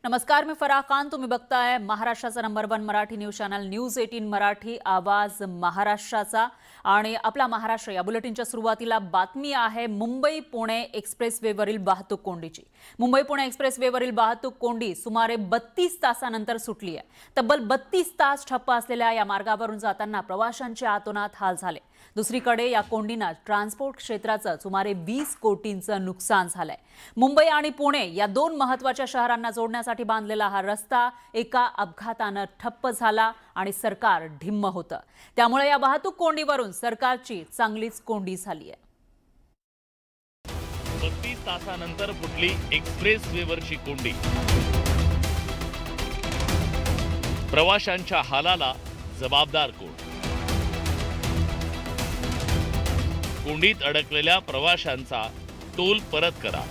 नमस्कार, मी फराह खान. तुम्ही बघताय महाराष्ट्राचा number 1 Marathi news channel news 18 Marathi, आवाज महाराष्ट्राचा. आणि आपला महाराष्ट्र या बुलेटिनच्या सुरुवातीला बातमी आहे मुंबई पुणे एक्सप्रेसवेवरील वाहतूक कोंडीची. मुंबई पुणे एक्सप्रेसवेवरील वाहतूक कोंडी सुमारे 32 तासानंतर सुटली आहे. तब्बल 32 तास ठप्प असलेल्या या मार्गावरून जाताना प्रवाशांचे आतोनात हाल झाले. दुसरीकडे या कोंडीनं ट्रान्सपोर्ट क्षेत्राचं सुमारे 20 कोटींचं नुकसान झालंय. मुंबई आणि पुणे या दोन महत्त्वाच्या शहरांना जोडण्यासाठी बांधलेला हा रस्ता एका अपघातानं ठप्प झाला आणि सरकार ढिम्म होतं. त्यामुळे या वाहतूक कोंडीवरून सरकारची चांगलीच कोंडी झाली आहे. 32 तासानंतर फुटली एक्सप्रेसवेवरची कोंडी. प्रवाशांच्या हालाला जबाबदार कोण? कोंडीत अडकलेल्या प्रवाशांचा टोल परत करा.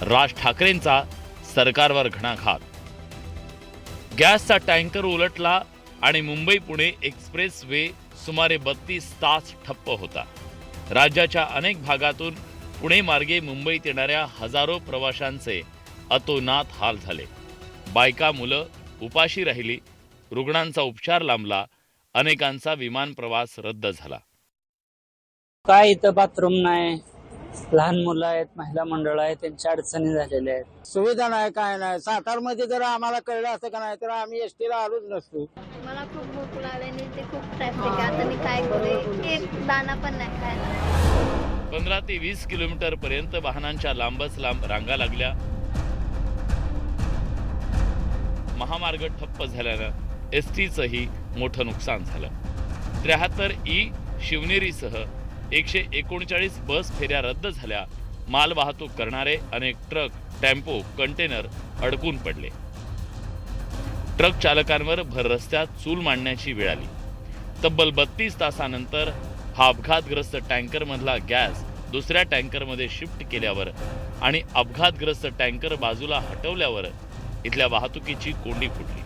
राज ठाकरेंचा सरकारवर घणाघात. गॅसचा टँकर उलटला आणि मुंबई पुणे एक्सप्रेस वे सुमारे 32 तास ठप्प होता. राज्याच्या अनेक भागातून पुणे मार्गे मुंबईत येणाऱ्या हजारो प्रवाशांचे अतोनात हाल झाले. बायका मुलं उपाशी राहिली. रुग्णांचा उपचार लांबला. अनेकांचा विमान प्रवास रद्द झाला. काय इथं बाथरूम नाही, लहान मुलं आहेत, महिला मंडळ आहेत, त्यांच्या अडचणी झालेल्या आहेत. सुविधा नाही, काय नाही. सातारमध्ये जर आम्हाला कळलं असतं का नाही तर आम्ही एसटीला आलोच नसतो. मला खूप भूक लागली, ते खूप ट्रॅफिक आहे. आता मी काय करू, एक दाणा पण नाही खायला. 15 ते 20 किलोमीटर पर्यंत वाहनांच्या लांबच लांब रांगा लागल्या. महामार्ग ठप्प झाल्यानं एसटीचंही मोठं नुकसान झालं. 73 ई शिवनेरीसह 139 बस फेऱ्या रद्द झाल्या. माल वाहतूक करणारे अनेक ट्रक, टेम्पो, कंटेनर अडकून पडले. ट्रक चालकांवर भर रस्त्यात चूल मांडण्याची वेळ आली. तब्बल 32 तासानंतर हा अपघातग्रस्त टँकरमधला गॅस दुसऱ्या टँकरमध्ये शिफ्ट केल्यावर आणि अपघातग्रस्त टँकर बाजूला हटवल्यावर इथल्या वाहतुकीची कोंडी फुटली.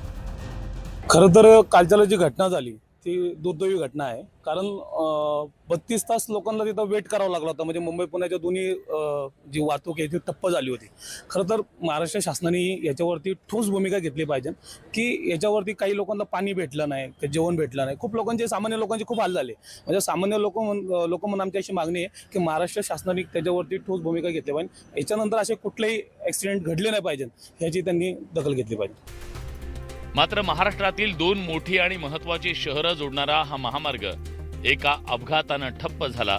खरं तर कालच्याला जी घटना झाली ती दुर्दैवी घटना आहे. कारण 32 तास लोकांना तिथं वेट करावं लागला होता. म्हणजे मुंबई पुण्याच्या दोन्ही जी वाहतूक आहे ती ठप्प झाली होती. खरं तर महाराष्ट्र शासनाने याच्यावरती ठोस भूमिका घेतली पाहिजे की याच्यावरती काही लोकांना पाणी भेटलं नाही, जेवण भेटलं नाही. खूप लोकांचे, सामान्य लोकांचे खूप हाल झाले. म्हणजे सामान्य लोक म्हणून आमची अशी मागणी आहे की महाराष्ट्र शासनाने त्याच्यावरती ठोस भूमिका घेतली पाहिजे. याच्यानंतर असे कुठलेही ॲक्सिडेंट घडले नाही पाहिजेत याची त्यांनी दखल घेतली पाहिजे. मात्र महाराष्ट्रातील दोन मोठी आणि महत्त्वाची शहरं जोडणारा हा महामार्ग एका अपघातानं ठप्प झाला.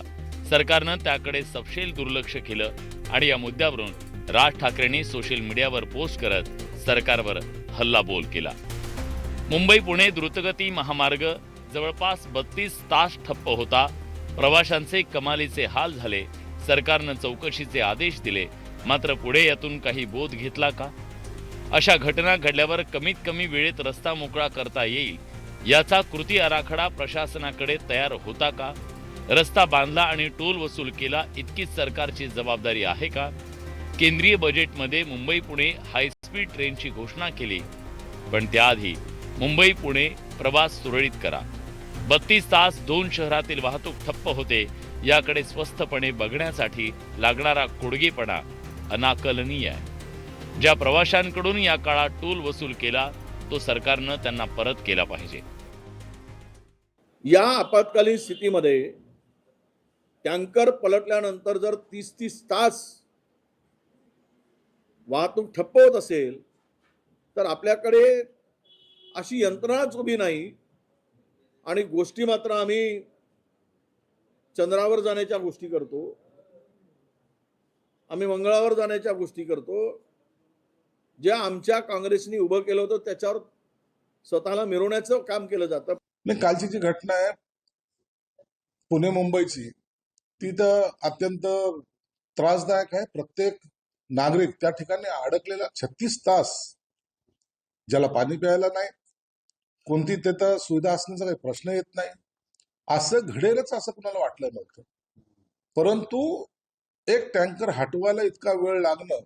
सरकारनं त्याकडे सपशेल दुर्लक्ष केलं आणि या मुद्द्यावरून राज ठाकरेंनी सोशल मीडियावर पोस्ट करत सरकारवर हल्लाबोल केला. मुंबई पुणे द्रुतगती महामार्ग जवळपास 32 तास ठप्प होता. प्रवाशांचे कमालीचे हाल झाले. सरकारनं चौकशीचे आदेश दिले. मात्र पुढे यातून काही बोध घेतला का? अशा घटना घडल्यावर कमीत कमी वेळेत रस्ता मोकळा करता येईल याचा कृती आराखडा प्रशासनाकडे तयार होता का? रस्ता बांधला आणि टोल वसूल केला इतकीच सरकारची जबाबदारी आहे का? केंद्रीय बजेटमध्ये मुंबई पुणे हायस्पीड ट्रेनची घोषणा केली, पण त्याआधी मुंबई पुणे प्रवास सुरळीत करा. 32 तास दोन शहरातील वाहतूक ठप्प होते. याकडे स्वस्थपणे बघण्यासाठी लागणारा कोडगेपणा अनाकलनीय आहे. ज्या प्रवाशांकडून या काळात टोल वसूल केला तो सरकारनं त्यांना परत केला पाहिजे. या आपत्कालीन स्थितीमध्ये टँकर पलटल्यानंतर जर 30 तास वाहतूक ठप्प होत असेल तर आपल्याकडे अशी यंत्रणाच उभी नाही. आणि गोष्टी मात्र आम्ही चंद्रावर जाण्याच्या गोष्टी करतो, आम्ही मंगळावर जाण्याच्या गोष्टी करतो. ज्या आमच्या काँग्रेसने उभं केलं होतं त्याच्यावर स्वतःला मिरवण्याचं काम केलं जातं. कालची जी घटना आहे पुणे मुंबईची ती तर अत्यंत त्रासदायक आहे. प्रत्येक नागरिक त्या ठिकाणी अडकलेला 36 तास, ज्याला पाणी प्यायला नाही, कोणती तिथं सुविधा असण्याचा काही प्रश्न येत नाही. असं घडेलच असं कुणाला वाटलं नव्हतं. परंतु एक टँकर हटवायला इतका वेळ लागणं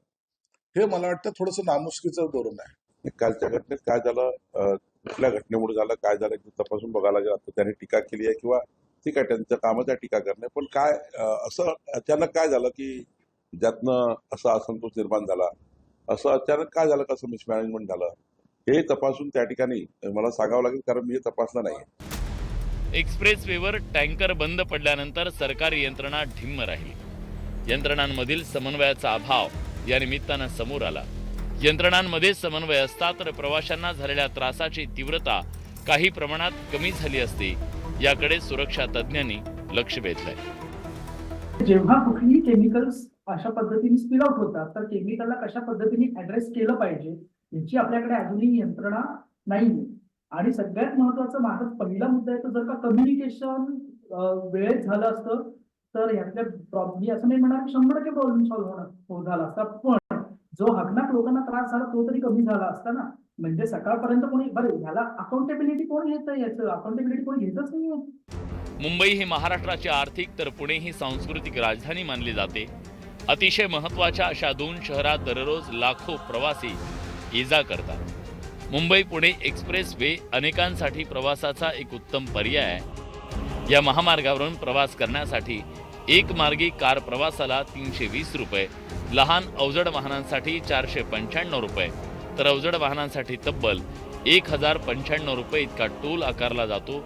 हे मला वाटतं थोडंसं नामुष्कीचं धोरण आहे. कालच्या घटनेत काय झालं, कुठल्या घटनेमुळे झालं, काय झालं तपासून बघायला लागेल. आता त्यांनी टीका केली आहे किंवा ठीक आहे त्यांच्या कामाच्या टीका करणे, पण काय असं अचानक काय झालं की ज्यातनं असा असंतोष निर्माण झाला, असं अचानक काय झालं, कसं मिसमॅनेजमेंट झालं, हे तपासून त्या ठिकाणी मला सांगावं लागेल, कारण मी हे तपासलं नाही. एक्सप्रेसवेवर टँकर बंद पडल्यानंतर सरकारी यंत्रणा ढिम्म राहिली. यंत्रणांमधील समन्वयाचा अभाव या निमित्तानं समोर आला. यंत्रणांमध्ये समन्वय असता तर प्रवाशांना झालेल्या त्रासाची तीव्रता काही प्रमाणात कमी झाली असती, याकडे सुरक्षा तज्ज्ञांनी लक्ष वेधलंय. जेव्हा कुठलीही केमिकल्स अशा पद्धतीने स्पिल आउट होतात तर केमिकलला कशा पद्धतीने ऍड्रेस केलं पाहिजे याची आपल्याकडे अजूनही यंत्रणा नाहीये. आणि सगळ्यात महत्वाचा माझा पहिला मुद्दा आहे, तर जर का कम्युनिकेशन वेळेत झालं असतं तर यातल्या मी असं नाही म्हणणार 100% प्रॉब्लेम सॉल्व्ह झाला असता, पण जो हकनाक लोकांना त्रास झाला तो तरी कमी झाला असता ना. म्हणजे सकाळपर्यंत कोणी बरं ह्याला अकाउंटेबिलिटी कोण घेतं, याचं अकाउंटेबिलिटी कोणी घेतच नाहीये. मुंबई ही महाराष्ट्राची आर्थिक तर पुणे ही सांस्कृतिक राजधानी मानली जाते. अतिशय महत्त्वाच्या अशा दोन शहरात दररोज लाखो प्रवासी ये-जा करतात. मुंबई पुणे एक्सप्रेस वे अनेकांसाठी प्रवासाचा एक उत्तम पर्याय आहे. या महामार्गावरून प्रवास करण्यासाठी एक मार्गी कार प्रवासाला 320 रुपये, लहान अवजड वाहनांसाठी 495 रुपये, तर अवजड वाहनांसाठी तब्बल 1095 रुपये इतका टोल आकारला जातो.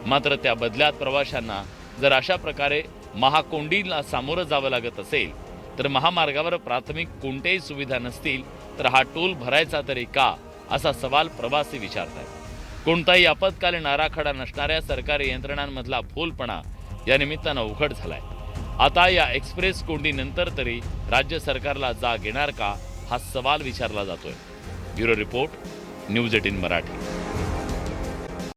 मात्र त्या बदल्यात प्रवाशांना जर अशा प्रकारे महाकोंडीला सामोरं जावं लागत असेल तर महामार्गावर प्राथमिक कोणत्याही सुविधा नसतील तर हा टोल भरायचा तरी का, असा सवाल प्रवासी विचारतात. कोणताही आपत्कालीन आराखडा नसणाऱ्या सरकारी यंत्रणांमधला भोलपणा या निमित्तानं उघड झालाय. आता या एक्सप्रेस कोंडीनंतर तरी राज्य सरकारला जाग येणार का, हा सवाल विचारला जातोय. Bureau report, news 18 Marathi.